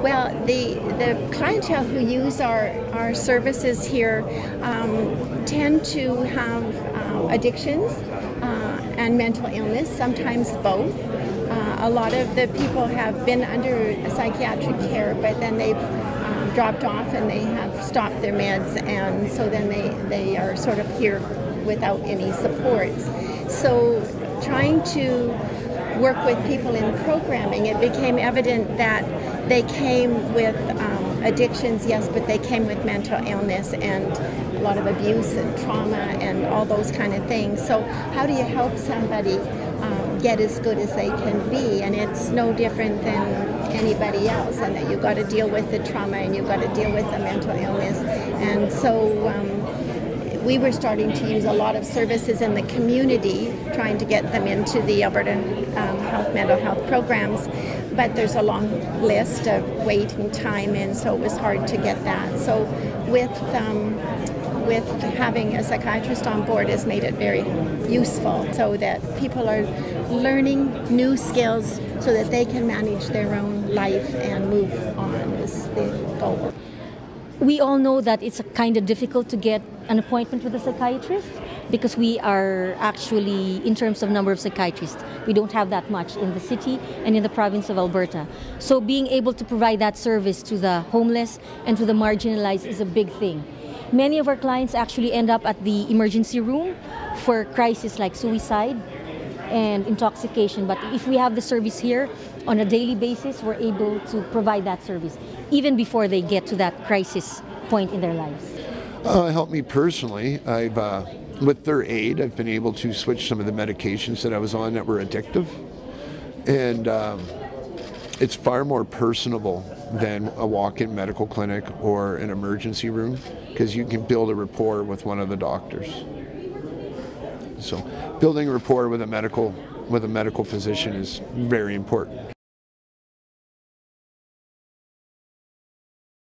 Well, the clientele who use our services here tend to have addictions and mental illness, sometimes both. A lot of the people have been under psychiatric care, but then they've dropped off and they have stopped their meds, and so then they are sort of here without any supports. So trying to work with people in programming, it became evident that they came with addictions, yes, but they came with mental illness and a lot of abuse and trauma and all those kind of things. So how do you help somebody get as good as they can be? And it's no different than anybody else, and that you've got to deal with the trauma and you've got to deal with the mental illness. And so we were starting to use a lot of services in the community, trying to get them into the Alberta mental health programs, but there's a long list of waiting time, and so it was hard to get that. So with having a psychiatrist on board has made it very useful, so that people are learning new skills so that they can manage their own life and move on is the goal. We all know that it's kind of difficult to get an appointment with a psychiatrist because we are actually, in terms of number of psychiatrists, we don't have that much in the city and in the province of Alberta. So being able to provide that service to the homeless and to the marginalized is a big thing. Many of our clients actually end up at the emergency room for crises like suicide and intoxication. But if we have the service here on a daily basis, we're able to provide that service even before they get to that crisis point in their lives. It helped me personally. With their aid, I've been able to switch some of the medications that I was on that were addictive. And it's far more personable than a walk-in medical clinic or an emergency room, because you can build a rapport with one of the doctors. So building a rapport with a medical physician is very important.